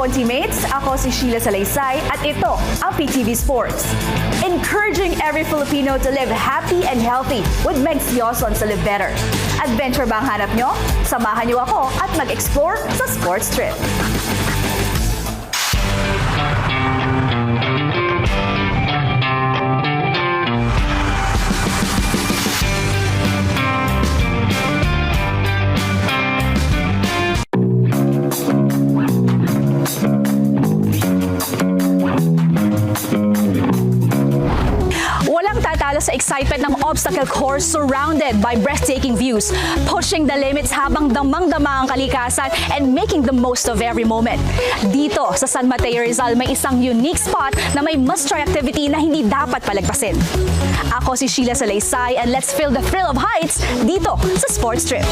hapon, teammates. Ako si Sheila Salaysay at ito ang PTV Sports. Encouraging every Filipino to live happy and healthy with Meg Sioson sa Live Better. Adventure ba ang hanap nyo? Samahan nyo ako at mag-explore sa Sports Trip. Sa excitement ng obstacle course surrounded by breathtaking views, pushing the limits habang damang-dama ang kalikasan and making the most of every moment. Dito sa San Mateo, Rizal, may isang unique spot na may must-try activity na hindi dapat palagpasin. Ako si Sheila Salaysay and let's feel the thrill of heights dito sa Sports Trip.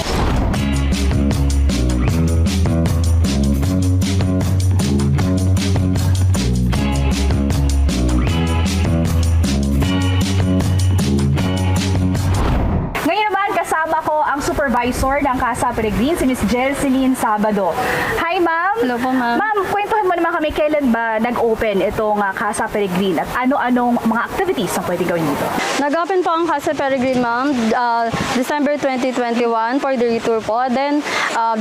Supervisor ng Casa Peregrine, si Ms. Jelseline Sabado. Hi, ma'am. Hello po, ma'am. Ma'am, kwentuhan mo naman kami kailan ba nag-open itong Casa Peregrine at ano-anong mga activities ang pwede gawin dito? Nag-open po ang Casa Peregrine, ma'am, December 2021 for the retour po. Then,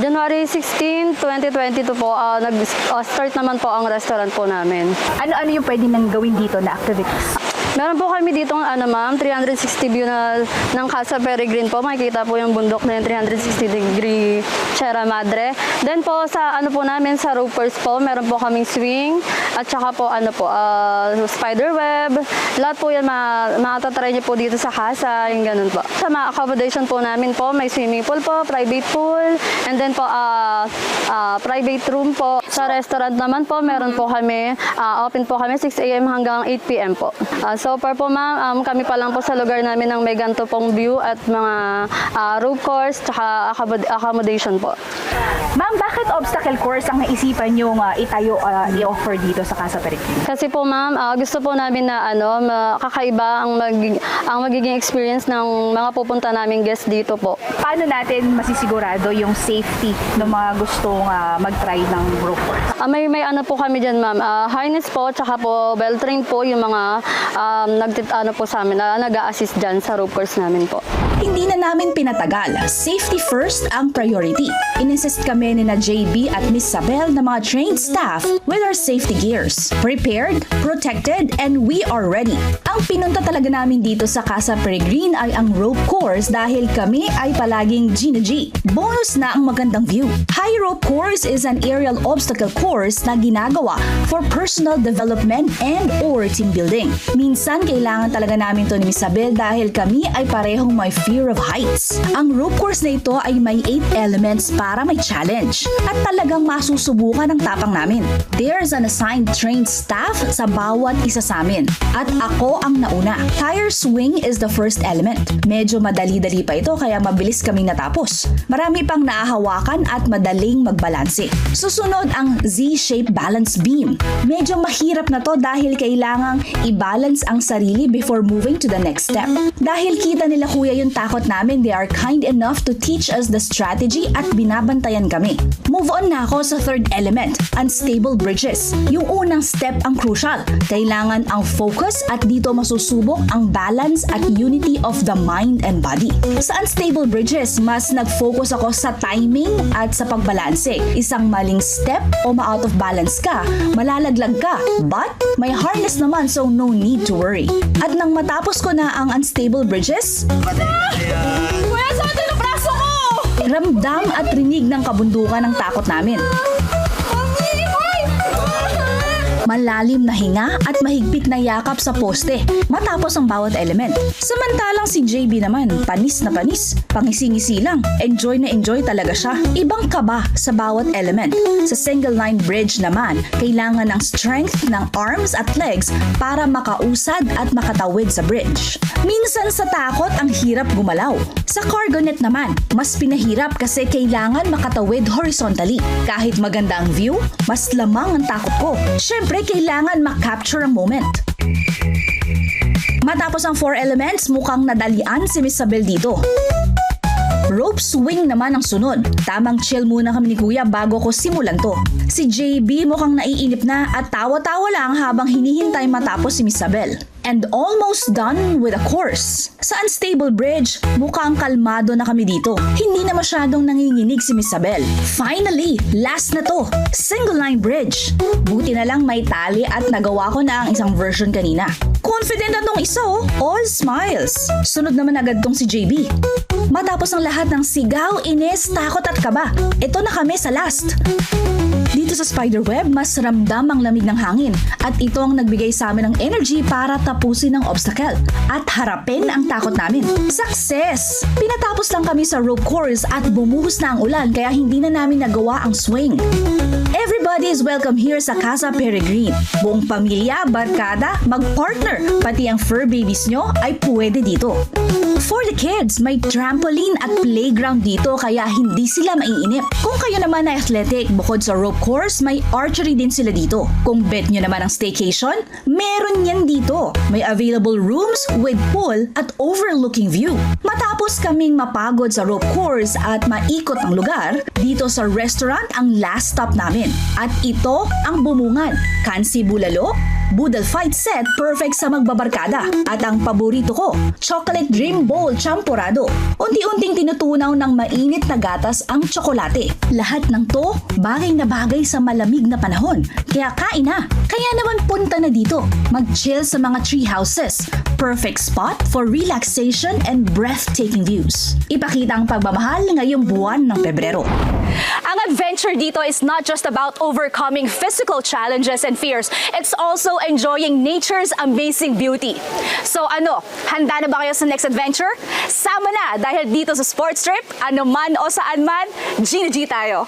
January 16, 2022 po, nag-start naman po ang restaurant po namin. Ano-ano yung pwede nang gawin dito na activities? Meron po kami dito ma'am, 360 view ng Casa Peregrine po. Makikita po yung bundok na yung 360-degree Sierra Madre. Then po sa po namin sa ropers po, meron po kaming swing at saka po spider web. Lahat po yan makatatry niyo po dito sa casa, yung ganun po. Sa mga accommodation po namin po, may swimming pool po, private pool, and then po private room po. Sa restaurant naman po, meron po kami, open po kami 6 a.m. hanggang 8 p.m. po. So far po ma'am, kami pa lang po sa lugar namin ng may ganito pong view at mga rope course tsaka accommodation po. Ma'am, bakit obstacle course ang naisipan nyo itayo, i-offer dito sa Casa Peregrine? Kasi po ma'am, gusto po namin na kakaiba ang magiging experience ng mga pupunta naming guests dito po. Paano natin masisigurado yung safety ng mga gustong mag-try ng rope course? May po kami dyan ma'am, harness po tsaka po well-trained po yung mga po sa amin, nag-a-assist dyan sa rope course namin po. Hindi na namin pinatagal. Safety first ang priority. Ininsist kami ni na JB at Miss Sabel na mga trained staff with our safety gears. Prepared, protected, and we are ready. Ang pinunta talaga namin dito sa Casa Peregrine ay ang rope course dahil kami ay palaging G na G. Bonus na ang magandang view. High rope course is an aerial obstacle course na ginagawa for personal development and or team building. Minsan kailangan talaga namin to ni Miss Sabel dahil kami ay parehong may fear of heights. Ang rope course na ito ay may 8 elements para may challenge at talagang masusubukan ang tapang namin. There's an assigned trained staff sa bawat isa sa amin at ako ang nauna. Tire swing is the first element. Medyo madali-dali pa ito kaya mabilis kaming natapos. Marami pang naahawakan at madaling magbalanse. Susunod ang Z-shape balance beam. Medyo mahirap na to dahil kailangang i-balance ang sarili before moving to the next step. Dahil kita nila kuya yung takot namin, they are kind enough to teach us the strategy at binabantayan kami. Move on na ako sa third element, unstable bridges. Yung unang step ang crucial. Kailangan ang focus at dito masusubok ang balance at unity of the mind and body. Sa unstable bridges, mas nag-focus ako sa timing at sa pagbalanse. Isang maling step o ma-out of balance ka, malalaglag ka. But may harness naman so no need to worry. At nang matapos ko na ang unstable bridges, Kuya, saan yung braso ko? ramdam at rinig ng kabundukan ng takot namin. Malalim na hinga at mahigpit na yakap sa poste matapos ang bawat element. Samantalang si JB naman, panis na panis, pangisi-ngisi lang. Enjoy na enjoy talaga siya. Ibang kaba sa bawat element. Sa single line bridge naman, kailangan ng strength ng arms at legs para makausad at makatawid sa bridge. Minsan sa takot ang hirap gumalaw. Sa cargo net naman, mas pinahirap kasi kailangan makatawid horizontally. Kahit maganda ang view, mas lamang ang takot ko. Syempre, kailangan makapture ang moment. Matapos ang 4 elements, mukhang nadalian si Miss Sabel dito. Rope swing naman ang sunod. Tamang chill muna kami ni Kuya bago ko simulan to. Si JB mukhang naiinip na at tawa-tawa lang habang hinihintay matapos si Miss Isabel. And almost done with a course. Sa unstable bridge, mukhang kalmado na kami dito. Hindi na masyadong nanginginig si Miss Isabel. Finally, last na to. Single line bridge. Buti na lang may tali at nagawa ko na ang isang version kanina. Confident na tong isa oh. All smiles. Sunod naman agad tong si JB. Matapos ang lahat ng sigaw, inis, takot at kaba, ito na kami sa last. Dito sa spiderweb, mas ramdam ang lamig ng hangin at ito ang nagbigay sa amin ng energy para tapusin ang obstacle at harapin ang takot namin. Success! Pinatapos lang kami sa rope course at bumuhos na ang ulan kaya hindi na namin nagawa ang swing. Everybody is welcome here sa Casa Peregrine. Buong pamilya, barkada, mag-partner, pati ang fur babies nyo ay pwede dito. For the kids, may trampoline at playground dito kaya hindi sila maiinip. Kung kayo naman ay athletic, bukod sa rope course, may archery din sila dito. Kung bet nyo naman ang staycation, meron yan dito. May available rooms with pool at overlooking view. Matapos kaming mapagod sa rope course at maikot ang lugar, dito sa restaurant ang last stop namin. At ito ang Bumungan, Kansi Bulalo, Boodle Fight Set, perfect sa magbabarkada. At ang paborito ko, Chocolate Dream Bowl Champurado. Unti-unting tinutunaw ng mainit na gatas ang tsokolate. Lahat ng to, bagay na bagay sa malamig na panahon. Kaya kain na. Kaya naman punta na dito. Mag-chill sa mga tree houses. Perfect spot for relaxation and breathtaking views. Ipakita ang pagmamahal ngayong buwan ng Pebrero. Ang adventure dito is not just about overcoming physical challenges and fears. It's also enjoying nature's amazing beauty. So ano, handa na ba kayo sa next adventure? Sama na dahil dito sa sports trip, ano man o saan man, G na G tayo.